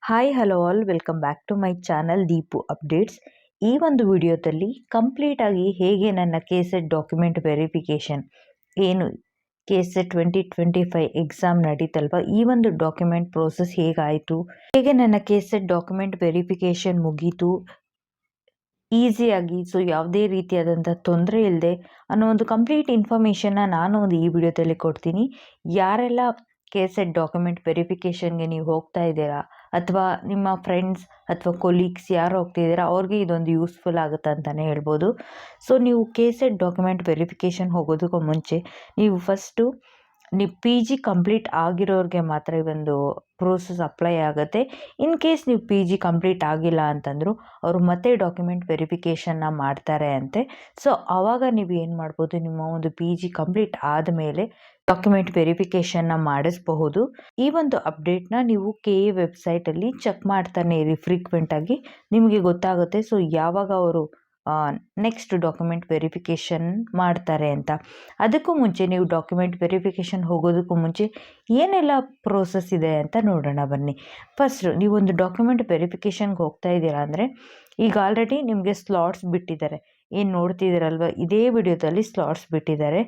Hi hello all welcome back to my channel Deepu updates. ಈ ಒಂದು ವಿಡಿಯೋದಲ್ಲಿ ಕಂಪ್ಲೀಟಾಗಿ ಹೇಗೆ ನನ್ನ ಕೆಸೆಟ್ ಡಾಕ್ಯುಮೆಂಟ್ ವೆರಿಫಿಕೇಷನ್ ಏನು ಕೆಸೆಟ್ 2025 ಎಕ್ಸಾಮ್ ನಡೀತಲ್ವ, ಈ ಒಂದು ಡಾಕ್ಯುಮೆಂಟ್ ಪ್ರೋಸೆಸ್ ಹೇಗಾಯಿತು, ಹೇಗೆ ನನ್ನ ಕೆಸೆಟ್ ಡಾಕ್ಯುಮೆಂಟ್ ವೆರಿಫಿಕೇಷನ್ ಮುಗೀತು ಈಸಿಯಾಗಿ, ಸೊ ಯಾವುದೇ ರೀತಿಯಾದಂಥ ತೊಂದರೆ ಇಲ್ಲದೆ ಅನ್ನೋ ಒಂದು ಕಂಪ್ಲೀಟ್ ಇನ್ಫಾರ್ಮೇಷನ್ನ ನಾನು ಒಂದು ಈ ವಿಡಿಯೋದಲ್ಲಿ ಕೊಡ್ತೀನಿ. ಯಾರೆಲ್ಲ ಕೆಸೆಟ್ ಡಾಕ್ಯುಮೆಂಟ್ ವೆರಿಫಿಕೇಷನ್ಗೆ ನೀವು ಹೋಗ್ತಾ ಇದ್ದೀರಾ ಅಥವಾ ನಿಮ್ಮ ಫ್ರೆಂಡ್ಸ್ ಅಥವಾ ಕೊಲೀಗ್ಸ್ ಯಾರು ಹೋಗ್ತಿದ್ದೀರಾ ಅವ್ರಿಗೆ ಇದೊಂದು ಯೂಸ್ಫುಲ್ ಆಗುತ್ತೆ ಅಂತಲೇ ಹೇಳ್ಬೋದು. ಸೊ ನೀವು ಕೆಸೆಟ್ ಡಾಕ್ಯುಮೆಂಟ್ ವೆರಿಫಿಕೇಷನ್ ಹೋಗೋದಕ್ಕೂ ಮುಂಚೆ ನೀವು ಫಸ್ಟು ನೀವು PG ಕಂಪ್ಲೀಟ್ ಆಗಿರೋರಿಗೆ ಮಾತ್ರ ಈ ಒಂದು ಪ್ರೋಸೆಸ್ ಅಪ್ಲೈ ಆಗುತ್ತೆ. ಇನ್ ಕೇಸ್ ನೀವು PG ಕಂಪ್ಲೀಟ್ ಆಗಿಲ್ಲ ಅಂತಂದರೂ ಅವರು ಮತ್ತೆ ಡಾಕ್ಯುಮೆಂಟ್ ವೆರಿಫಿಕೇಷನ್ನ ಮಾಡ್ತಾರೆ ಅಂತೆ. ಸೊ ಆವಾಗ ನೀವು ಏನು ಮಾಡ್ಬೋದು, ನಿಮ್ಮ ಒಂದು PG ಕಂಪ್ಲೀಟ್ ಆದಮೇಲೆ ಡಾಕ್ಯುಮೆಂಟ್ ವೆರಿಫಿಕೇಷನ್ನ ಮಾಡಿಸಬಹುದು. ಈ ಒಂದು ಅಪ್ಡೇಟ್ನ ನೀವು KA ವೆಬ್ಸೈಟಲ್ಲಿ ಚೆಕ್ ಮಾಡ್ತಾನೆ ಇರಿ ಫ್ರೀಕ್ವೆಂಟಾಗಿ, ನಿಮಗೆ ಗೊತ್ತಾಗುತ್ತೆ ಸೊ ಯಾವಾಗ ಅವರು ನೆಕ್ಸ್ಟ್ ಡಾಕ್ಯುಮೆಂಟ್ ವೆರಿಫಿಕೇಷನ್ ಮಾಡ್ತಾರೆ ಅಂತ. ಅದಕ್ಕೂ ಮುಂಚೆ ನೀವು ಡಾಕ್ಯುಮೆಂಟ್ ವೆರಿಫಿಕೇಷನ್ ಹೋಗೋದಕ್ಕೂ ಮುಂಚೆ ಏನೆಲ್ಲ ಪ್ರೋಸೆಸ್ ಇದೆ ಅಂತ ನೋಡೋಣ ಬನ್ನಿ. ಫಸ್ಟ್ ನೀವೊಂದು ಡಾಕ್ಯುಮೆಂಟ್ ವೆರಿಫಿಕೇಷನ್ಗೆ ಹೋಗ್ತಾ ಇದ್ದೀರಾ ಅಂದರೆ ಈಗ ಆಲ್ರೆಡಿ ನಿಮಗೆ ಸ್ಲಾಟ್ಸ್ ಬಿಟ್ಟಿದ್ದಾರೆ. ಏನು ನೋಡ್ತಿದ್ದೀರಲ್ವ, ಇದೇ ವಿಡಿಯೋದಲ್ಲಿ ಸ್ಲಾಟ್ಸ್ ಬಿಟ್ಟಿದ್ದಾರೆ.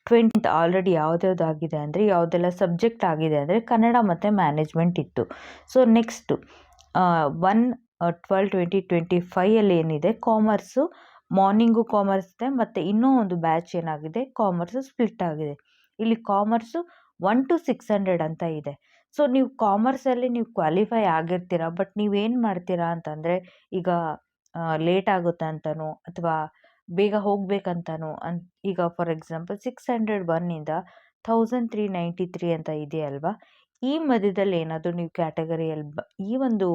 20 ಆಲ್ರೆಡಿ ಯಾವುದ್ಯಾವುದಾಗಿದೆ ಅಂದರೆ ಯಾವುದೆಲ್ಲ ಸಬ್ಜೆಕ್ಟ್ ಆಗಿದೆ ಅಂದರೆ ಕನ್ನಡ ಮತ್ತು ಮ್ಯಾನೇಜ್ಮೆಂಟ್ ಇತ್ತು. ಸೊ ನೆಕ್ಸ್ಟು 1/12/2025 ಏನಿದೆ ಕಾಮರ್ಸು, ಮಾರ್ನಿಂಗು ಕಾಮರ್ಸ್ ಇದೆ ಮತ್ತು ಇನ್ನೂ ಒಂದು ಬ್ಯಾಚ್ ಏನಾಗಿದೆ ಕಾಮರ್ಸು ಸ್ಪ್ಲಿಟ್ ಆಗಿದೆ. ಇಲ್ಲಿ ಕಾಮರ್ಸು 1 to 600 ಅಂತ ಇದೆ. ಸೊ ನೀವು ಕಾಮರ್ಸಲ್ಲಿ ನೀವು ಕ್ವಾಲಿಫೈ ಆಗಿರ್ತೀರ, ಬಟ್ ನೀವೇನು ಮಾಡ್ತೀರಾ ಅಂತಂದರೆ ಈಗ ಲೇಟ್ ಆಗುತ್ತೆ ಅಂತನೋ ಅಥವಾ ಬೇಗ ಹೋಗ್ಬೇಕಂತನೋ ಈಗ ಫಾರ್ ಎಕ್ಸಾಂಪಲ್ 601ಇಂದ 1393 ಅಂತ ಇದೆಯಲ್ವಾ, ಈ ಮಧ್ಯದಲ್ಲಿ ಏನಾದರೂ ನೀವು ಕ್ಯಾಟಗರಿಯಲ್ಲಿ ಈ ಒಂದು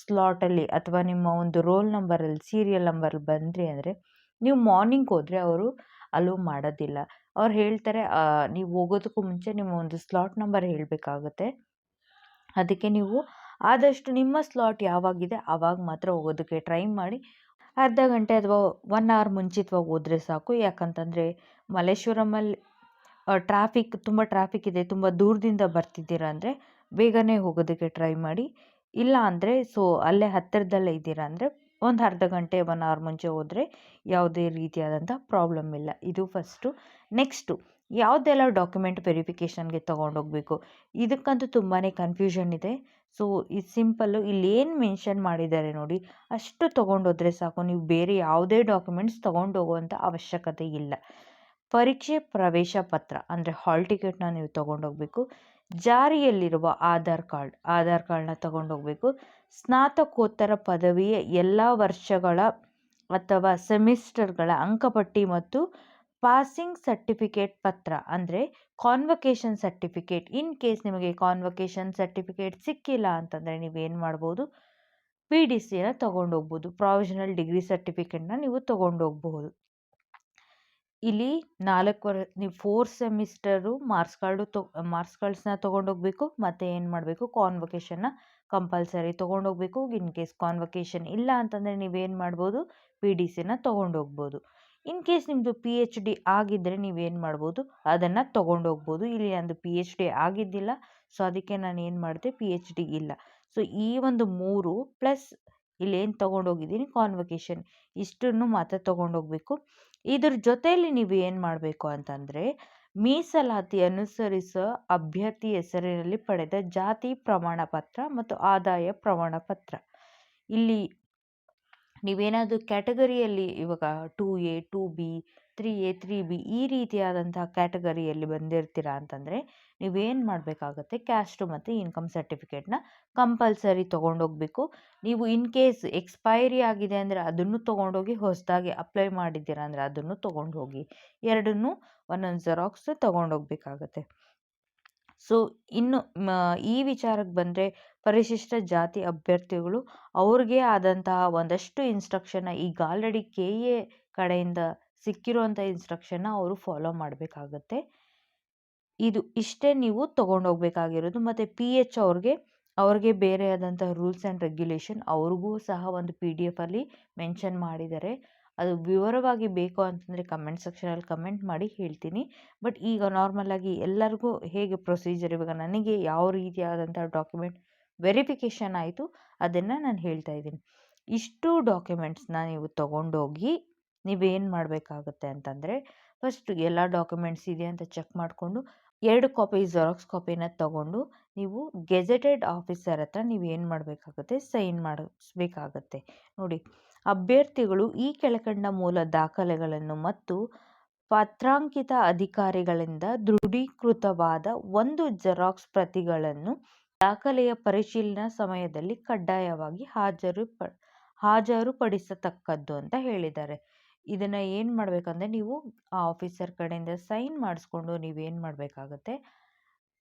ಸ್ಲಾಟಲ್ಲಿ ಅಥವಾ ನಿಮ್ಮ ಒಂದು ರೋಲ್ ನಂಬರಲ್ಲಿ ಸೀರಿಯಲ್ ನಂಬರಲ್ಲಿ ಬಂದ್ರಿ ಅಂದರೆ ನೀವು ಮಾರ್ನಿಂಗ್ ಹೋದರೆ ಅವರು ಅಲೋ ಮಾಡೋದಿಲ್ಲ. ಅವ್ರು ಹೇಳ್ತಾರೆ ನೀವು ಹೋಗೋದಕ್ಕೂ ಮುಂಚೆ ನಿಮ್ಮ ಒಂದು ಸ್ಲಾಟ್ ನಂಬರ್ ಹೇಳಬೇಕಾಗುತ್ತೆ. ಅದಕ್ಕೆ ನೀವು ಆದಷ್ಟು ನಿಮ್ಮ ಸ್ಲಾಟ್ ಯಾವಾಗಿದೆ ಆವಾಗ ಮಾತ್ರ ಹೋಗೋದಕ್ಕೆ ಟ್ರೈ ಮಾಡಿ. ಅರ್ಧ ಗಂಟೆ ಅಥವಾ 1 ಅವರ್ ಮುಂಚಿತವಾಗಿ ಹೋದರೆ ಸಾಕು. ಯಾಕಂತಂದರೆ ಮಲ್ಲೇಶ್ವರಮಲ್ಲಿ ತುಂಬ ಟ್ರಾಫಿಕ್ ಇದೆ, ತುಂಬ ದೂರದಿಂದ ಬರ್ತಿದ್ದೀರಾ ಅಂದರೆ ಬೇಗನೆ ಹೋಗೋದಕ್ಕೆ ಟ್ರೈ ಮಾಡಿ. ಇಲ್ಲ ಅಂದರೆ ಸೊ ಅಲ್ಲೇ ಹತ್ತಿರದಲ್ಲೇ ಇದ್ದೀರಾ ಅಂದರೆ ಒಂದು ಅರ್ಧ ಗಂಟೆ 1 ಅವರ್ ಮುಂಚೆ ಹೋದರೆ ಯಾವುದೇ ರೀತಿಯಾದಂಥ ಪ್ರಾಬ್ಲಮ್ ಇಲ್ಲ. ಇದು ಫಸ್ಟು. ನೆಕ್ಸ್ಟು ಯಾವುದೆಲ್ಲ ಡಾಕ್ಯುಮೆಂಟ್ ವೆರಿಫಿಕೇಷನ್ಗೆ ತೊಗೊಂಡೋಗ್ಬೇಕು, ಇದಕ್ಕಂತೂ ತುಂಬಾ ಕನ್ಫ್ಯೂಷನ್ ಇದೆ. ಸೊ ಇದು ಸಿಂಪಲ್ಲು, ಇಲ್ಲೇನು ಮೆನ್ಷನ್ ಮಾಡಿದ್ದಾರೆ ನೋಡಿ ಅಷ್ಟು ತೊಗೊಂಡೋದ್ರೆ ಸಾಕು. ನೀವು ಬೇರೆ ಯಾವುದೇ ಡಾಕ್ಯುಮೆಂಟ್ಸ್ ತೊಗೊಂಡೋಗುವಂಥ ಅವಶ್ಯಕತೆ ಇಲ್ಲ. ಪರೀಕ್ಷೆ ಪ್ರವೇಶ ಪತ್ರ ಅಂದರೆ ಹಾಲ್ ಟಿಕೆಟ್ನ ನೀವು ತೊಗೊಂಡೋಗ್ಬೇಕು. ಜಾರಿಯಲ್ಲಿರುವ ಆಧಾರ್ ಕಾರ್ಡ್ನ ತೊಗೊಂಡೋಗ್ಬೇಕು. ಸ್ನಾತಕೋತ್ತರ ಪದವಿಯ ಎಲ್ಲ ವರ್ಷಗಳ ಅಥವಾ ಸೆಮಿಸ್ಟರ್ಗಳ ಅಂಕಪಟ್ಟಿ ಮತ್ತು ಪಾಸಿಂಗ್ ಸರ್ಟಿಫಿಕೇಟ್ ಪತ್ರ ಅಂದರೆ ಕಾನ್ವಕೇಷನ್ ಸರ್ಟಿಫಿಕೇಟ್. ಇನ್ ಕೇಸ್ ನಿಮಗೆ ಕಾನ್ವಕೇಷನ್ ಸರ್ಟಿಫಿಕೇಟ್ ಸಿಕ್ಕಿಲ್ಲ ಅಂತಂದರೆ ನೀವೇನು ಮಾಡ್ಬೋದು, PDCನ ತೊಗೊಂಡೋಗ್ಬೋದು. ಪ್ರಾವಿಷನಲ್ ಡಿಗ್ರಿ ಸರ್ಟಿಫಿಕೇಟ್ನ ನೀವು ತೊಗೊಂಡೋಗ್ಬಹುದು. ಇಲ್ಲಿ 4 ನೀವು 4 ಸೆಮಿಸ್ಟರು ಮಾರ್ಕ್ಸ್ ಕಾರ್ಡ್ಸ್ನ ತೊಗೊಂಡೋಗ್ಬೇಕು. ಮತ್ತು ಏನು ಮಾಡಬೇಕು, ಕಾನ್ವಕೇಷನ್ನ ಕಂಪಲ್ಸರಿ ತೊಗೊಂಡೋಗ್ಬೇಕು. ಇನ್ ಕೇಸ್ ಕಾನ್ವಕೇಷನ್ ಇಲ್ಲ ಅಂತಂದರೆ ನೀವೇನು ಮಾಡ್ಬೋದು, PDCನ ತೊಗೊಂಡೋಗ್ಬೋದು. ಇನ್ ಕೇಸ್ ನಿಮ್ಮದು PhD ಆಗಿದ್ದರೆ ನೀವೇನು ಮಾಡ್ಬೋದು, ಅದನ್ನು ತೊಗೊಂಡೋಗ್ಬೋದು. ಇಲ್ಲಿ ನಂದು PhD ಆಗಿದ್ದಿಲ್ಲ, ಸೊ ಅದಕ್ಕೆ ನಾನು ಏನು ಮಾಡಿದೆ, PhD ಇಲ್ಲ. ಸೊ ಈ ಒಂದು 3 ಪ್ಲಸ್ ಇಲ್ಲೇನು ತೊಗೊಂಡೋಗಿದ್ದೀನಿ ಕಾನ್ವಕೇಷನ್, ಇಷ್ಟನ್ನು ಮಾತ್ರ ತೊಗೊಂಡೋಗ್ಬೇಕು. ಇದ್ರ ಜೊತೆಯಲ್ಲಿ ನೀವು ಏನು ಮಾಡಬೇಕು ಅಂತಂದರೆ ಮೀಸಲಾತಿ ಅನುಸರಿಸೋ ಅಭ್ಯರ್ಥಿ ಹೆಸರಿನಲ್ಲಿ ಪಡೆದ ಜಾತಿ ಪ್ರಮಾಣ ಪತ್ರ ಮತ್ತು ಆದಾಯ ಪ್ರಮಾಣ ಪತ್ರ. ಇಲ್ಲಿ ನೀವೇನಾದರೂ ಕ್ಯಾಟಗರಿಯಲ್ಲಿ ಇವಾಗ 2A 2B 3A 3B ಈ ರೀತಿಯಾದಂತಹ ಕ್ಯಾಟಗರಿಯಲ್ಲಿ ಬಂದಿರ್ತೀರಾ ಅಂತಂದರೆ ನೀವೇನು ಮಾಡಬೇಕಾಗತ್ತೆ, ಕ್ಯಾಸ್ಟು ಮತ್ತು ಇನ್ಕಮ್ ಸರ್ಟಿಫಿಕೇಟ್ನ ಕಂಪಲ್ಸರಿ ತೊಗೊಂಡೋಗ್ಬೇಕು. ನೀವು ಇನ್ ಕೇಸ್ ಎಕ್ಸ್ಪೈರಿ ಆಗಿದೆ ಅಂದರೆ ಅದನ್ನು ತೊಗೊಂಡೋಗಿ, ಹೊಸದಾಗಿ ಅಪ್ಲೈ ಮಾಡಿದ್ದೀರಾ ಅಂದರೆ ಅದನ್ನು ತೊಗೊಂಡು ಹೋಗಿ, ಎರಡನ್ನೂ ಒಂದೊಂದು ಜೆರಾಕ್ಸ್ ತೊಗೊಂಡೋಗ್ಬೇಕಾಗತ್ತೆ. ಸೊ ಇನ್ನು ಈ ವಿಚಾರಕ್ಕೆ ಬಂದರೆ ಪರಿಶಿಷ್ಟ ಜಾತಿ ಅಭ್ಯರ್ಥಿಗಳು ಅವ್ರಿಗೆ ಆದಂತಹ ಒಂದಷ್ಟು ಇನ್ಸ್ಟ್ರಕ್ಷನ್ನ ಈಗ ಆಲ್ರೆಡಿ KA ಕಡೆಯಿಂದ ಸಿಕ್ಕಿರುವಂಥ ಇನ್ಸ್ಟ್ರಕ್ಷನ್ನ ಅವರು ಫಾಲೋ ಮಾಡಬೇಕಾಗತ್ತೆ. ಇದು ಇಷ್ಟೇ ನೀವು ತೊಗೊಂಡೋಗ್ಬೇಕಾಗಿರೋದು. ಮತ್ತು PH ಅವ್ರಿಗೆ ಬೇರೆ ಆದಂಥ ರೂಲ್ಸ್ ಆ್ಯಂಡ್ ರೆಗ್ಯುಲೇಷನ್ ಅವ್ರಿಗೂ ಸಹ ಒಂದು PDF ಮೆನ್ಷನ್ ಮಾಡಿದ್ದಾರೆ. ಅದು ವಿವರವಾಗಿ ಬೇಕು ಅಂತಂದರೆ ಕಮೆಂಟ್ ಸೆಕ್ಷನಲ್ಲಿ ಕಮೆಂಟ್ ಮಾಡಿ ಹೇಳ್ತೀನಿ. ಬಟ್ ಈಗ ನಾರ್ಮಲಾಗಿ ಎಲ್ಲರಿಗೂ ಹೇಗೆ ಪ್ರೊಸೀಜರ್, ಇವಾಗ ನನಗೆ ಯಾವ ರೀತಿಯಾದಂಥ ಡಾಕ್ಯುಮೆಂಟ್ ವೆರಿಫಿಕೇಷನ್ ಆಯಿತು, ಅದನ್ನು ನಾನು ಹೇಳ್ತಾ ಇದ್ದೀನಿ. ಇಷ್ಟು ಡಾಕ್ಯುಮೆಂಟ್ಸ್ನ ನೀವು ತೊಗೊಂಡೋಗಿ ನೀವೇನು ಮಾಡಬೇಕಾಗುತ್ತೆ ಅಂತಂದರೆ, ಫಸ್ಟ್ ಎಲ್ಲ ಡಾಕ್ಯುಮೆಂಟ್ಸ್ ಇದೆ ಅಂತ ಚೆಕ್ ಮಾಡಿಕೊಂಡು 2 ಕಾಪಿ ಜೆರಾಕ್ಸ್ ಕಾಪಿನ ತಗೊಂಡು ನೀವು ಗೆಜೆಟೆಡ್ ಆಫೀಸರ್ ಹತ್ರ ನೀವೇನು ಮಾಡಬೇಕಾಗುತ್ತೆ, ಸೈನ್ ಮಾಡಿಸ್ಬೇಕಾಗತ್ತೆ. ನೋಡಿ, ಅಭ್ಯರ್ಥಿಗಳು ಈ ಕೆಳಕಂಡ ಮೂಲ ದಾಖಲೆಗಳನ್ನು ಮತ್ತು ಪತ್ರಾಂಕಿತ ಅಧಿಕಾರಿಗಳಿಂದ ದೃಢೀಕೃತವಾದ 1 ಜೆರಾಕ್ಸ್ ಪ್ರತಿಗಳನ್ನು ದಾಖಲೆಯ ಪರಿಶೀಲನಾ ಸಮಯದಲ್ಲಿ ಕಡ್ಡಾಯವಾಗಿ ಹಾಜರುಪಡಿಸತಕ್ಕದ್ದು ಅಂತ ಹೇಳಿದ್ದಾರೆ. ಇದನ್ನು ಏನು ಮಾಡಬೇಕಂದ್ರೆ, ನೀವು ಆ ಆಫೀಸರ್ ಕಡೆಯಿಂದ ಸೈನ್ ಮಾಡಿಸ್ಕೊಂಡು ನೀವೇನು ಮಾಡಬೇಕಾಗುತ್ತೆ,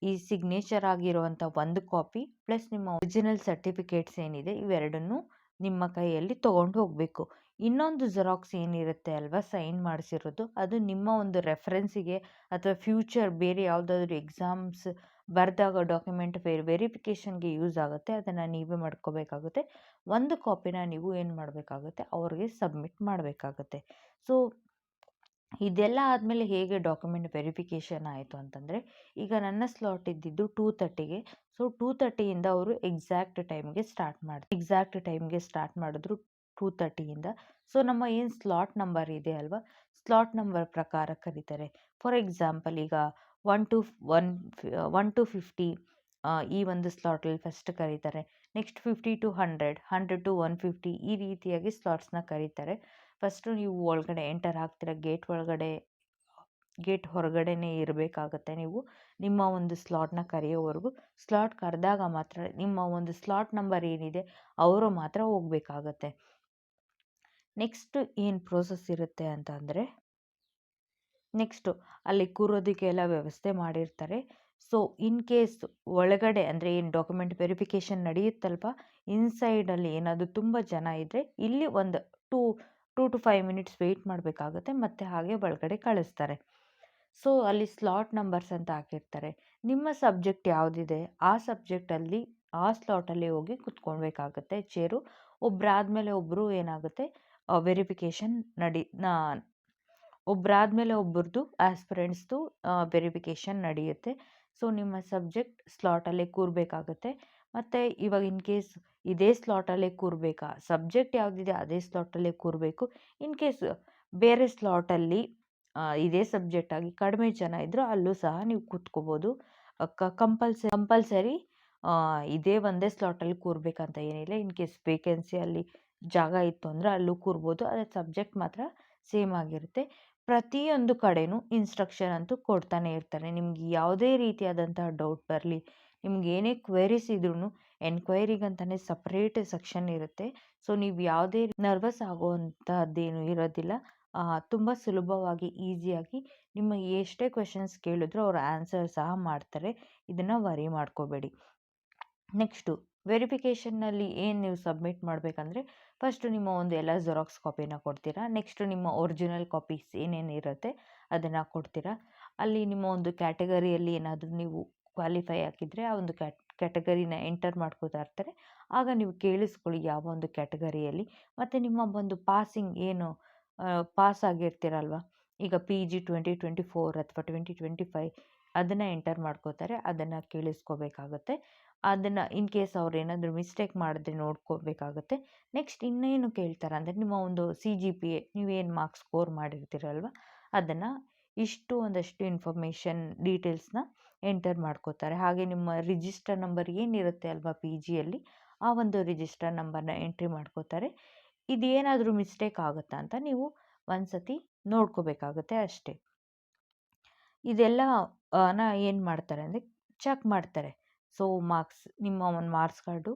ಈ ಸಿಗ್ನೇಚರ್ ಆಗಿರುವಂಥ 1 ಕಾಪಿ ಪ್ಲಸ್ ನಿಮ್ಮ ಒರಿಜಿನಲ್ ಸರ್ಟಿಫಿಕೇಟ್ಸ್ ಏನಿದೆ ಇವೆರಡನ್ನೂ ನಿಮ್ಮ ಕೈಯಲ್ಲಿ ತೊಗೊಂಡು ಹೋಗಬೇಕು. ಇನ್ನೊಂದು ಜೆರಾಕ್ಸ್ ಏನಿರುತ್ತೆ ಅಲ್ವಾ, ಸೈನ್ ಮಾಡಿಸಿರೋದು, ಅದು ನಿಮ್ಮ ಒಂದು ರೆಫರೆನ್ಸಿಗೆ ಅಥವಾ ಫ್ಯೂಚರ್ ಬೇರೆ ಯಾವುದಾದ್ರೂ ಎಕ್ಸಾಮ್ಸ್ ಬರೆದಾಗ ಡಾಕ್ಯುಮೆಂಟ್ ವೆರಿಫಿಕೇಷನ್ಗೆ ಯೂಸ್ ಆಗುತ್ತೆ, ಅದನ್ನು ನೀವೇ ಮಾಡ್ಕೋಬೇಕಾಗುತ್ತೆ. 1 ಕಾಪಿನ ನೀವು ಏನು ಮಾಡಬೇಕಾಗುತ್ತೆ, ಅವ್ರಿಗೆ ಸಬ್ಮಿಟ್ ಮಾಡಬೇಕಾಗುತ್ತೆ. ಸೊ ಇದೆಲ್ಲ ಆದಮೇಲೆ ಹೇಗೆ ಡಾಕ್ಯುಮೆಂಟ್ ವೆರಿಫಿಕೇಷನ್ ಆಯಿತು ಅಂತಂದರೆ, ಈಗ ನನ್ನ ಸ್ಲಾಟ್ ಇದ್ದಿದ್ದು 2:30ಗೆ. ಸೊ 2:30ಯಿಂದ ಅವರು ಎಕ್ಸಾಕ್ಟ್ ಟೈಮ್ಗೆ ಸ್ಟಾರ್ಟ್ ಮಾಡಿದ್ರು 2:30ಯಿಂದ. ಸೊ ನಮ್ಮ ಏನು ಸ್ಲಾಟ್ ನಂಬರ್ ಇದೆ ಅಲ್ವಾ, ಸ್ಲಾಟ್ ನಂಬರ್ ಪ್ರಕಾರ ಕರೀತಾರೆ. ಫಾರ್ ಎಕ್ಸಾಂಪಲ್, ಈಗ 1 to 50 ಈ ಒಂದು ಸ್ಲಾಟಲ್ಲಿ ಫಸ್ಟ್ ಕರೀತಾರೆ. ನೆಕ್ಸ್ಟ್ 50 to 100, 100 to 150 ಈ ರೀತಿಯಾಗಿ ಸ್ಲಾಟ್ಸ್ನ ಕರೀತಾರೆ. ಫಸ್ಟು ನೀವು ಒಳಗಡೆ ಎಂಟರ್ ಆಗ್ತೀರ, ಗೇಟ್ ಹೊರಗಡೆನೇ ಇರಬೇಕಾಗತ್ತೆ. ನೀವು ನಿಮ್ಮ ಒಂದು ಸ್ಲಾಟ್ನ ಕರೆಯೋವರೆಗೂ, ಸ್ಲಾಟ್ ಕರೆದಾಗ ಮಾತ್ರ ನಿಮ್ಮ ಒಂದು ಸ್ಲಾಟ್ ನಂಬರ್ ಏನಿದೆ ಅವರು ಮಾತ್ರ ಹೋಗಬೇಕಾಗತ್ತೆ. ನೆಕ್ಸ್ಟ್ ಏನು ಪ್ರೋಸೆಸ್ ಇರುತ್ತೆ ಅಂತ ಅಂದರೆ, ನೆಕ್ಸ್ಟು ಅಲ್ಲಿ ಕೂರೋದಕ್ಕೆಲ್ಲ ವ್ಯವಸ್ಥೆ ಮಾಡಿರ್ತಾರೆ. ಸೊ ಇನ್ ಕೇಸ್ ಒಳಗಡೆ ಅಂದರೆ ಏನು ಡಾಕ್ಯುಮೆಂಟ್ ವೆರಿಫಿಕೇಷನ್ ನಡೆಯುತ್ತಲ್ವ, ಇನ್ಸೈಡಲ್ಲಿ ಏನಾದರೂ ತುಂಬ ಜನ ಇದ್ದರೆ ಇಲ್ಲಿ ಒಂದು 2 to 5 ಮಿನಿಟ್ಸ್ ವೆಯ್ಟ್ ಮಾಡಬೇಕಾಗುತ್ತೆ, ಮತ್ತು ಹಾಗೆ ಒಳಗಡೆ ಕಳಿಸ್ತಾರೆ. ಸೊ ಅಲ್ಲಿ ಸ್ಲಾಟ್ ನಂಬರ್ಸ್ ಅಂತ ಹಾಕಿರ್ತಾರೆ. ನಿಮ್ಮ ಸಬ್ಜೆಕ್ಟ್ ಯಾವುದಿದೆ ಆ ಸಬ್ಜೆಕ್ಟಲ್ಲಿ ಆ ಸ್ಲಾಟಲ್ಲಿ ಹೋಗಿ ಕುತ್ಕೊಳ್ಬೇಕಾಗತ್ತೆ ಚೇರು. ಒಬ್ಬರಾದ್ಮೇಲೆ ಒಬ್ಬರು ಏನಾಗುತ್ತೆ, ವೆರಿಫಿಕೇಷನ್ ಒಬ್ಬರಾದ್ಮೇಲೆ ಒಬ್ಬರದು ಆಸ್ಪಿರೆಂಟ್ಸ್ದು ವೆರಿಫಿಕೇಷನ್ ನಡೆಯುತ್ತೆ. ಸೊ ನಿಮ್ಮ ಸಬ್ಜೆಕ್ಟ್ ಸ್ಲಾಟಲ್ಲೇ ಕೂರಬೇಕಾಗತ್ತೆ. ಮತ್ತು ಇವಾಗ ಇನ್ ಕೇಸ್ ಇದೇ ಸ್ಲಾಟಲ್ಲೇ ಕೂರಬೇಕಾ, ಸಬ್ಜೆಕ್ಟ್ ಯಾವುದಿದೆ ಅದೇ ಸ್ಲಾಟಲ್ಲೇ ಕೂರಬೇಕು. ಇನ್ ಕೇಸ್ ಬೇರೆ ಸ್ಲಾಟಲ್ಲಿ ಇದೇ ಸಬ್ಜೆಕ್ಟ್ ಆಗಿ ಕಡಿಮೆ ಜನ ಇದ್ದರೂ ಅಲ್ಲೂ ಸಹ ನೀವು ಕೂತ್ಕೋಬೋದು. ಕಂಪಲ್ಸರಿ ಇದೇ ಒಂದೇ ಸ್ಲಾಟಲ್ಲಿ ಕೂರಬೇಕಂತ ಏನಿಲ್ಲ. ಇನ್ ಕೇಸ್ ವೇಕೆನ್ಸಿ ಅಲ್ಲಿ ಜಾಗ ಇತ್ತು ಅಂದರೆ ಅಲ್ಲೂ ಕೂರ್ಬೋದು, ಅದೇ ಸಬ್ಜೆಕ್ಟ್ ಮಾತ್ರ ಸೇಮ್ ಆಗಿರುತ್ತೆ. ಪ್ರತಿಯೊಂದು ಕಡೆನೂ ಇನ್ಸ್ಟ್ರಕ್ಷನ್ ಅಂತೂ ಕೊಡ್ತಾನೆ ಇರ್ತಾರೆ. ನಿಮ್ಗೆ ಯಾವುದೇ ರೀತಿಯಾದಂತಹ ಡೌಟ್ ಬರಲಿ, ನಿಮ್ಗೆ ಏನೇ ಕ್ವೆರೀಸ್ ಇದ್ರೂ ಎನ್ಕ್ವೈರಿಗಂತಲೇ ಸಪ್ರೇಟ್ ಸೆಕ್ಷನ್ ಇರುತ್ತೆ. ಸೊ ನೀವು ಯಾವುದೇ ನರ್ವಸ್ ಆಗುವಂಥದ್ದೇನು ಇರೋದಿಲ್ಲ. ತುಂಬ ಸುಲಭವಾಗಿ ಈಸಿಯಾಗಿ ನಿಮ್ಮ ಎಷ್ಟೇ ಕ್ವೆಶನ್ಸ್ ಕೇಳಿದ್ರು ಅವ್ರು ಆನ್ಸರ್ ಸಹ ಮಾಡ್ತಾರೆ. ಇದನ್ನು ವರಿ ಮಾಡ್ಕೋಬೇಡಿ. ನೆಕ್ಸ್ಟು ವೆರಿಫಿಕೇಷನ್ನಲ್ಲಿ ಏನು ನೀವು ಸಬ್ಮಿಟ್ ಮಾಡಬೇಕಂದ್ರೆ, ಫಸ್ಟು ನಿಮ್ಮ ಒಂದು ಎಲ್ಲ ಜೆರಾಕ್ಸ್ ಕಾಪಿನ ಕೊಡ್ತೀರಾ. ನೆಕ್ಸ್ಟು ನಿಮ್ಮ ಒರಿಜಿನಲ್ ಕಾಪೀಸ್ ಏನೇನು ಇರುತ್ತೆ ಅದನ್ನು ಕೊಡ್ತೀರಾ. ಅಲ್ಲಿ ನಿಮ್ಮ ಒಂದು ಕ್ಯಾಟಗರಿಯಲ್ಲಿ ಏನಾದರೂ ನೀವು ಕ್ವಾಲಿಫೈ ಆಗಿದ್ದರೆ ಆ ಒಂದು ಕ್ಯಾಟಗರಿನ ಎಂಟರ್ ಮಾಡ್ಕೋತಾ ಇರ್ತಾರೆ. ಆಗ ನೀವು ಕೇಳಿಸ್ಕೊಳ್ಳಿ ಯಾವ ಒಂದು ಕ್ಯಾಟಗರಿಯಲ್ಲಿ, ಮತ್ತು ನಿಮ್ಮ ಒಂದು ಪಾಸಿಂಗ್ ಏನು ಪಾಸ್ ಆಗಿರ್ತೀರಲ್ವ, ಈಗ PG 2024 ಅಥವಾ 2025 ಅದನ್ನು ಎಂಟರ್ ಮಾಡ್ಕೋತಾರೆ, ಅದನ್ನು ಕೇಳಿಸ್ಕೋಬೇಕಾಗತ್ತೆ. ಅದನ್ನು ಇನ್ ಕೇಸ್ ಅವ್ರು ಏನಾದರೂ ಮಿಸ್ಟೇಕ್ ಮಾಡಿದ್ರೆ ನೋಡ್ಕೋಬೇಕಾಗತ್ತೆ. ನೆಕ್ಸ್ಟ್ ಇನ್ನೇನು ಕೇಳ್ತಾರೆ ಅಂದರೆ, ನಿಮ್ಮ ಒಂದು CGPA ನೀವೇನು ಮಾರ್ಕ್ಸ್ ಸ್ಕೋರ್ ಮಾಡಿರ್ತೀರಲ್ವ ಅದನ್ನು ಒಂದಷ್ಟು ಇನ್ಫಾರ್ಮೇಷನ್ ಡೀಟೇಲ್ಸ್ನ ಎಂಟರ್ ಮಾಡ್ಕೋತಾರೆ. ಹಾಗೆ ನಿಮ್ಮ ರಿಜಿಸ್ಟರ್ ನಂಬರ್ ಏನಿರುತ್ತೆ ಅಲ್ವಾ PGಯಲ್ಲಿ, ಆ ಒಂದು ರಿಜಿಸ್ಟರ್ ನಂಬರ್ನ ಎಂಟ್ರಿ ಮಾಡ್ಕೋತಾರೆ. ಇದೇನಾದರೂ ಮಿಸ್ಟೇಕ್ ಆಗುತ್ತಾ ಅಂತ ನೀವು ಒಂದು ಸತಿ ನೋಡ್ಕೋಬೇಕಾಗುತ್ತೆ ಅಷ್ಟೇ. ಇದೆಲ್ಲ ಏನು ಮಾಡ್ತಾರೆ ಅಂದರೆ ಚೆಕ್ ಮಾಡ್ತಾರೆ. ಸೊ ನಿಮ್ಮ ಒಂದು ಮಾರ್ಕ್ಸ್ ಕಾರ್ಡು,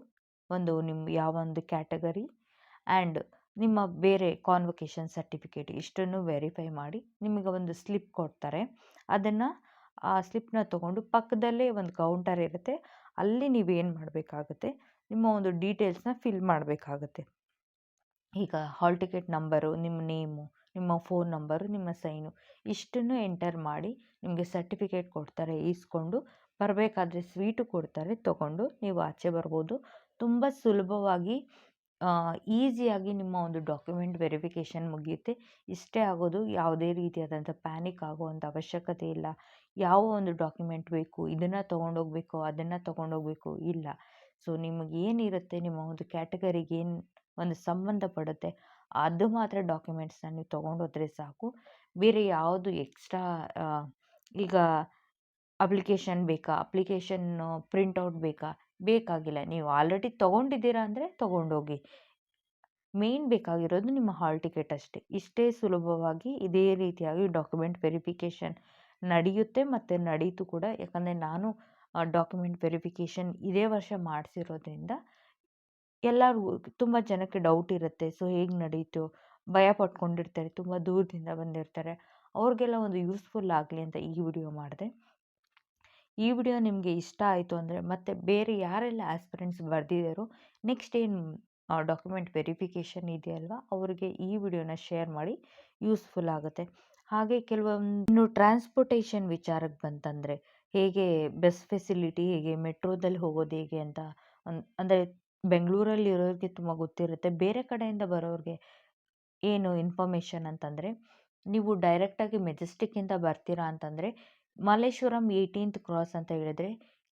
ನಿಮ್ಮ ಯಾವ ಒಂದು ಕ್ಯಾಟಗರಿ ಆ್ಯಂಡ್ ನಿಮ್ಮ ಬೇರೆ ಕಾನ್ವೊಕೇಷನ್ ಸರ್ಟಿಫಿಕೇಟ್ ಇಷ್ಟನ್ನು ವೆರಿಫೈ ಮಾಡಿ ನಿಮಗೆ ಒಂದು ಸ್ಲಿಪ್ ಕೊಡ್ತಾರೆ. ಆ ಸ್ಲಿಪ್ನ ತೊಗೊಂಡು ಪಕ್ಕದಲ್ಲೇ ಒಂದು ಕೌಂಟರ್ ಇರುತ್ತೆ, ಅಲ್ಲಿ ನೀವೇನು ಮಾಡಬೇಕಾಗುತ್ತೆ, ನಿಮ್ಮ ಒಂದು ಡೀಟೇಲ್ಸ್ನ ಫಿಲ್ ಮಾಡಬೇಕಾಗುತ್ತೆ. ಈಗ ಹಾಲ್ ಟಿಕೆಟ್ ನಂಬರು, ನಿಮ್ಮ ನೇಮು, ನಿಮ್ಮ ಫೋನ್ ನಂಬರು, ನಿಮ್ಮ ಸೈನು ಇಷ್ಟನ್ನು ಎಂಟರ್ ಮಾಡಿ ನಿಮಗೆ ಸರ್ಟಿಫಿಕೇಟ್ ಕೊಡ್ತಾರೆ. ಇಸ್ಕೊಂಡು ಬರಬೇಕಾದ್ರೆ ಸ್ವೀಟು ಕೊಡ್ತಾರೆ, ತೊಗೊಂಡು ನೀವು ಆಚೆ ಬರ್ಬೋದು. ತುಂಬ ಸುಲಭವಾಗಿ ಈಸಿಯಾಗಿ ನಿಮ್ಮ ಒಂದು ಡಾಕ್ಯುಮೆಂಟ್ ವೆರಿಫಿಕೇಷನ್ ಮುಗಿಯುತ್ತೆ. ಇಷ್ಟೇ ಆಗೋದು, ಯಾವುದೇ ರೀತಿಯಾದಂಥ ಪ್ಯಾನಿಕ್ ಆಗುವಂಥ ಅವಶ್ಯಕತೆ ಇಲ್ಲ. ಯಾವ ಒಂದು ಡಾಕ್ಯುಮೆಂಟ್ ಬೇಕು, ಇದನ್ನು ತೊಗೊಂಡೋಗ್ಬೇಕು, ಅದನ್ನು ತೊಗೊಂಡೋಗ್ಬೇಕು ಇಲ್ಲ. ಸೊ ನಿಮಗೇನಿರುತ್ತೆ, ನಿಮ್ಮ ಒಂದು ಕ್ಯಾಟಗರಿಗೆ ಏನು ಒಂದು ಸಂಬಂಧಪಡುತ್ತೆ ಅದು ಮಾತ್ರ ಡಾಕ್ಯುಮೆಂಟ್ಸ್ನ ನೀವು ತೊಗೊಂಡೋದ್ರೆ ಸಾಕು. ಬೇರೆ ಯಾವುದು ಎಕ್ಸ್ಟ್ರಾ ಈಗ ಅಪ್ಲಿಕೇಶನ್ ಬೇಕಾ, ಅಪ್ಲಿಕೇಶನ್ ಪ್ರಿಂಟೌಟ್ ಬೇಕಾ, ಬೇಕಾಗಿಲ್ಲ. ನೀವು ಆಲ್ರೆಡಿ ತೊಗೊಂಡಿದ್ದೀರಾ ಅಂದರೆ ತೊಗೊಂಡೋಗಿ. ಮೇನ್ ಬೇಕಾಗಿರೋದು ನಿಮ್ಮ ಹಾಲ್ ಟಿಕೆಟ್ ಅಷ್ಟೇ. ಇಷ್ಟೇ ಸುಲಭವಾಗಿ ಇದೇ ರೀತಿಯಾಗಿ ಡಾಕ್ಯುಮೆಂಟ್ ವೆರಿಫಿಕೇಷನ್ ನಡೆಯುತ್ತೆ ಮತ್ತು ನಡೀತು ಕೂಡ. ಯಾಕಂದರೆ ನಾನು ಡಾಕ್ಯುಮೆಂಟ್ ವೆರಿಫಿಕೇಷನ್ ಇದೇ ವರ್ಷ ಮಾಡಿಸಿರೋದ್ರಿಂದ ಎಲ್ಲರಿಗೂ ತುಂಬ ಜನಕ್ಕೆ ಡೌಟ್ ಇರುತ್ತೆ. ಸೊ ಹೇಗೆ ನಡೀತು, ಭಯ ಪಟ್ಕೊಂಡಿರ್ತಾರೆ, ತುಂಬ ದೂರದಿಂದ ಬಂದಿರ್ತಾರೆ. ಅವ್ರಿಗೆಲ್ಲ ಒಂದು ಯೂಸ್ಫುಲ್ ಆಗಲಿ ಅಂತ ಈ ವಿಡಿಯೋ ಮಾಡಿದೆ. ಈ ವಿಡಿಯೋ ನಿಮಗೆ ಇಷ್ಟ ಆಯಿತು ಅಂದರೆ ಮತ್ತು ಬೇರೆ ಯಾರೆಲ್ಲ ಆಸ್ಪಿರೆಂಟ್ಸ್ ಬರೆದಿದ್ದಾರೋ ನೆಕ್ಸ್ಟ್ ಏನು ಡಾಕ್ಯುಮೆಂಟ್ ವೆರಿಫಿಕೇಷನ್ ಇದೆಯಲ್ವ ಅವರಿಗೆ ಈ ವಿಡಿಯೋನ ಶೇರ್ ಮಾಡಿ, ಯೂಸ್ಫುಲ್ ಆಗುತ್ತೆ. ಹಾಗೆ ಕೆಲವೊಂದು ಟ್ರಾನ್ಸ್ಪೋರ್ಟೇಷನ್ ವಿಚಾರಕ್ಕೆ ಬಂತಂದರೆ ಹೇಗೆ ಬಸ್ ಫೆಸಿಲಿಟಿ ಹೇಗೆ, ಮೆಟ್ರೋದಲ್ಲಿ ಹೋಗೋದು ಹೇಗೆ ಅಂತ ಅಂದರೆ ಬೆಂಗಳೂರಲ್ಲಿ ಇರೋರಿಗೆ ತುಂಬ ಗೊತ್ತಿರುತ್ತೆ. ಬೇರೆ ಕಡೆಯಿಂದ ಬರೋರಿಗೆ ಏನು ಇನ್ಫಾರ್ಮೇಷನ್ ಅಂತಂದರೆ, ನೀವು ಡೈರೆಕ್ಟಾಗಿ ಮೆಜೆಸ್ಟಿಕ್ಕಿಂದ ಬರ್ತೀರಾ ಅಂತಂದರೆ ಮಲ್ಲೇಶ್ವರಂ 18th ಕ್ರಾಸ್ ಅಂತ ಹೇಳಿದ್ರೆ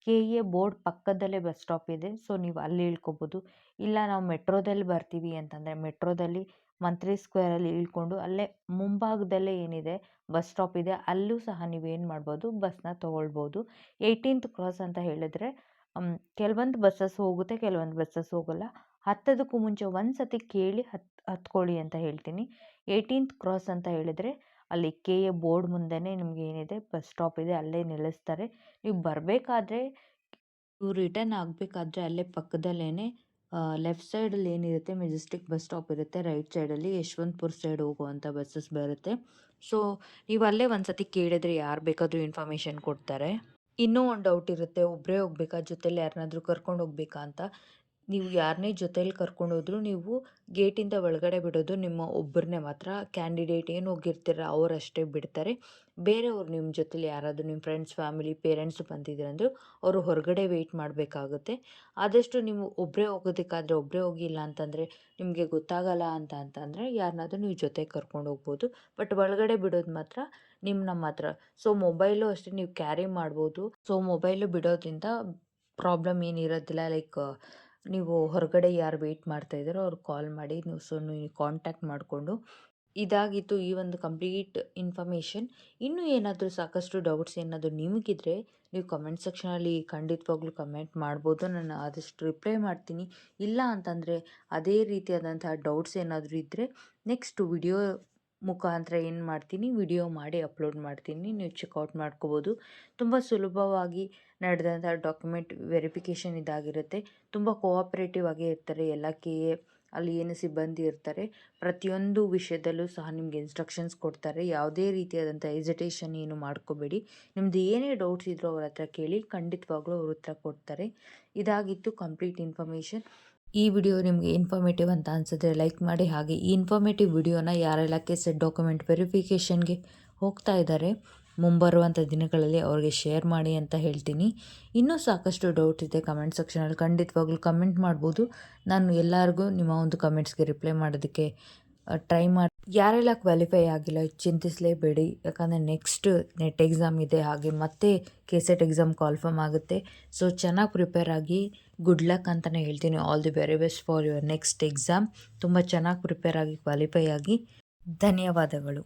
KA ಬೋರ್ಡ್ ಪಕ್ಕದಲ್ಲೇ ಬಸ್ ಸ್ಟಾಪ್ ಇದೆ. ಸೊ ನೀವು ಅಲ್ಲಿ ಇಳ್ಕೊಬೋದು. ಇಲ್ಲ ನಾವು ಮೆಟ್ರೋದಲ್ಲಿ ಬರ್ತೀವಿ ಅಂತಂದರೆ ಮೆಟ್ರೋದಲ್ಲಿ ಮಂತ್ರಿ ಸ್ಕ್ವೇರಲ್ಲಿ ಇಳ್ಕೊಂಡು ಅಲ್ಲೇ ಮುಂಭಾಗದಲ್ಲೇ ಏನಿದೆ ಬಸ್ ಸ್ಟಾಪ್ ಇದೆ, ಅಲ್ಲೂ ಸಹ ನೀವೇನು ಮಾಡ್ಬೋದು, ಬಸ್ನ ತೊಗೊಳ್ಬೋದು. 18th ಕ್ರಾಸ್ ಅಂತ ಹೇಳಿದ್ರೆ ಕೆಲವೊಂದು ಬಸ್ಸಸ್ ಹೋಗುತ್ತೆ, ಕೆಲವೊಂದು ಬಸ್ಸಸ್ ಹೋಗಲ್ಲ. ಹತ್ತೋದಕ್ಕೂ ಮುಂಚೆ ಒಂದು ಸತಿ ಕೇಳಿ ಹತ್ಕೊಳ್ಳಿ ಅಂತ ಹೇಳ್ತೀನಿ. 18th ಕ್ರಾಸ್ ಅಂತ ಹೇಳಿದರೆ ಅಲ್ಲಿ KA ಬೋರ್ಡ್ ಮುಂದೆನೇ ನಿಮ್ಗೆ ಏನಿದೆ ಬಸ್ ಸ್ಟಾಪ್ ಇದೆ, ಅಲ್ಲೇ ನಿಲ್ಲಿಸ್ತಾರೆ. ನೀವು ಬರಬೇಕಾದ್ರೆ, ನೀವು ರಿಟರ್ನ್ ಆಗಬೇಕಾದ್ರೆ ಅಲ್ಲೇ ಪಕ್ಕದಲ್ಲೇ ಲೆಫ್ಟ್ ಸೈಡಲ್ಲಿ ಏನಿರುತ್ತೆ ಮೆಜೆಸ್ಟಿಕ್ ಬಸ್ ಸ್ಟಾಪ್ ಇರುತ್ತೆ, ರೈಟ್ ಸೈಡಲ್ಲಿ ಯಶವಂತಪುರ ಸೈಡ್ ಹೋಗುವಂಥ ಬಸ್ಸಸ್ ಬರುತ್ತೆ. ಸೊ ನೀವು ಅಲ್ಲೇ ಒಂದು ಸತಿ ಕೇಳಿದ್ರೆ ಯಾರು ಬೇಕಾದರೂ ಇನ್ಫಾರ್ಮೇಷನ್ ಕೊಡ್ತಾರೆ. ಇನ್ನೂ ಒಂದು ಡೌಟ್ ಇರುತ್ತೆ, ಒಬ್ಬರೇ ಹೋಗ್ಬೇಕಾ ಜೊತೆಲಿ ಯಾರನ್ನಾದರೂ ಕರ್ಕೊಂಡು ಹೋಗ್ಬೇಕಾ ಅಂತ. ನೀವು ಯಾರನ್ನೇ ಜೊತೇಲಿ ಕರ್ಕೊಂಡು ಹೋದರೂ ನೀವು ಗೇಟಿಂದ ಒಳಗಡೆ ಬಿಡೋದು ನಿಮ್ಮ ಒಬ್ಬರನ್ನೇ ಮಾತ್ರ. ಕ್ಯಾಂಡಿಡೇಟ್ ಏನು ಹೋಗಿರ್ತೀರ ಅವರಷ್ಟೇ ಬಿಡ್ತಾರೆ. ಬೇರೆಯವ್ರು ನಿಮ್ಮ ಜೊತೆಲಿ ಯಾರಾದರೂ ನಿಮ್ಮ ಫ್ರೆಂಡ್ಸ್, ಫ್ಯಾಮಿಲಿ, ಪೇರೆಂಟ್ಸು ಬಂದಿದ್ದೀರಂದರೂ ಅವರು ಹೊರಗಡೆ ವೆಯ್ಟ್ ಮಾಡಬೇಕಾಗುತ್ತೆ. ಆದಷ್ಟು ನೀವು ಒಬ್ಬರೇ ಹೋಗೋದಕ್ಕಾದರೆ ಒಬ್ಬರೇ ಹೋಗಿ, ಇಲ್ಲ ಅಂತಂದರೆ ನಿಮಗೆ ಗೊತ್ತಾಗಲ್ಲ ಅಂತಂದರೆ ಯಾರನ್ನಾದರೂ ನೀವು ಜೊತೆಗೆ ಕರ್ಕೊಂಡು ಹೋಗ್ಬೋದು. ಬಟ್ ಒಳಗಡೆ ಬಿಡೋದು ಮಾತ್ರ ನಮ್ಮ ಹತ್ರ. ಸೊ ಮೊಬೈಲು ಅಷ್ಟೇ ನೀವು ಕ್ಯಾರಿ ಮಾಡ್ಬೋದು. ಸೊ ಮೊಬೈಲು ಬಿಡೋದ್ರಿಂದ ಪ್ರಾಬ್ಲಮ್ ಏನಿರೋದಿಲ್ಲ. ಲೈಕ್ ನೀವು ಹೊರಗಡೆ ಯಾರು ವೆಯ್ಟ್ ಮಾಡ್ತಾಯಿದ್ದಾರೋ ಅವ್ರಿಗೆ ಕಾಲ್ ಮಾಡಿ ನೀವು ಕಾಂಟ್ಯಾಕ್ಟ್ ಮಾಡಿಕೊಂಡು. ಇದಾಗಿತ್ತು ಈ ಒಂದು ಕಂಪ್ಲೀಟ್ ಇನ್ಫಾರ್ಮೇಷನ್. ಇನ್ನೂ ಏನಾದರೂ ಸಾಕಷ್ಟು ಡೌಟ್ಸ್ ಏನಾದರೂ ನಿಮಗಿದ್ರೆ ನೀವು ಕಮೆಂಟ್ ಸೆಕ್ಷನಲ್ಲಿ ಖಂಡಿತವಾಗ್ಲೂ ಕಮೆಂಟ್ ಮಾಡ್ಬೋದು. ನಾನು ಆದಷ್ಟು ರಿಪ್ಲೈ ಮಾಡ್ತೀನಿ. ಇಲ್ಲ ಅಂತಂದರೆ ಅದೇ ರೀತಿಯಾದಂತಹ ಡೌಟ್ಸ್ ಏನಾದರೂ ಇದ್ದರೆ ನೆಕ್ಸ್ಟ್ ವಿಡಿಯೋ ಮುಖಾಂತರ ಏನು ಮಾಡ್ತೀನಿ, ವಿಡಿಯೋ ಮಾಡಿ ಅಪ್ಲೋಡ್ ಮಾಡ್ತೀನಿ, ನೀವು ಚೆಕ್ಔಟ್ ಮಾಡ್ಕೋಬೋದು. ತುಂಬ ಸುಲಭವಾಗಿ ನಡೆದಂಥ ಡಾಕ್ಯುಮೆಂಟ್ ವೆರಿಫಿಕೇಷನ್ ಇದಾಗಿರುತ್ತೆ. ತುಂಬ ಕೋಆಪ್ರೇಟಿವ್ ಆಗೇ ಇರ್ತಾರೆ ಎಲ್ಲ KA ಅಲ್ಲಿ ಏನು ಸಿಬ್ಬಂದಿ ಇರ್ತಾರೆ. ಪ್ರತಿಯೊಂದು ವಿಷಯದಲ್ಲೂ ಸಹ ನಿಮಗೆ ಇನ್ಸ್ಟ್ರಕ್ಷನ್ಸ್ ಕೊಡ್ತಾರೆ. ಯಾವುದೇ ರೀತಿಯಾದಂಥ ಎಜಿಟೇಷನ್ ಏನು ಮಾಡ್ಕೋಬೇಡಿ. ನಿಮ್ಮದು ಏನೇ ಡೌಟ್ಸ್ ಇದ್ದರೂ ಅವ್ರ ಹತ್ರ ಕೇಳಿ, ಖಂಡಿತವಾಗ್ಲೂ ಅವ್ರ ಉತ್ತರ ಕೊಡ್ತಾರೆ. ಇದಾಗಿತ್ತು ಕಂಪ್ಲೀಟ್ ಇನ್ಫಾರ್ಮೇಷನ್. ಈ ವಿಡಿಯೋ ನಿಮಗೆ ಇನ್ಫಾರ್ಮೇಟಿವ್ ಅಂತ ಅನಿಸಿದ್ರೆ ಲೈಕ್ ಮಾಡಿ. ಹಾಗೆ ಈ ಇನ್ಫಾರ್ಮೇಟಿವ್ ವಿಡಿಯೋನ ಯಾರೆಲ್ಲ ಕೆಸೆಟ್ ಡಾಕ್ಯುಮೆಂಟ್ ವೆರಿಫಿಕೇಷನ್ಗೆ ಹೋಗ್ತಾ ಇದ್ದಾರೆ ಮುಂಬರುವಂಥ ದಿನಗಳಲ್ಲಿ ಅವ್ರಿಗೆ ಶೇರ್ ಮಾಡಿ ಅಂತ ಹೇಳ್ತೀನಿ. ಇನ್ನೂ ಸಾಕಷ್ಟು ಡೌಟ್ ಇದೆ ಕಮೆಂಟ್ ಸೆಕ್ಷನಲ್ಲಿ, ಖಂಡಿತವಾಗ್ಲೂ ಕಮೆಂಟ್ ಮಾಡ್ಬೋದು. ನಾನು ಎಲ್ಲರಿಗೂ ನಿಮ್ಮ ಒಂದು ಕಮೆಂಟ್ಸ್ಗೆ ರಿಪ್ಲೈ ಮಾಡೋದಕ್ಕೆ ಟ್ರೈ ಮಾಡಿ. ಯಾರೆಲ್ಲ ಕ್ವಾಲಿಫೈ ಆಗಿಲ್ಲ ಚಿಂತಿಸಲೇಬೇಡಿ, ಯಾಕಂದರೆ ನೆಕ್ಸ್ಟ್ ನೆಟ್ ಎಕ್ಸಾಮ್ ಇದೆ, ಹಾಗೆ ಮತ್ತೆ KCET ಎಕ್ಸಾಮ್ ಕಾಲ್ಫರ್ಮ್ ಆಗುತ್ತೆ. ಸೊ ಚೆನ್ನಾಗಿ ಪ್ರಿಪೇರ್ ಆಗಿ, ಗುಡ್ ಲಕ್ ಅಂತಲೇ ಹೇಳ್ತೀನಿ. All the very best for your next exam. ತುಂಬ ಚೆನ್ನಾಗಿ ಪ್ರಿಪೇರ್ ಆಗಿ ಕ್ವಾಲಿಫೈ ಆಗಿ. ಧನ್ಯವಾದಗಳು.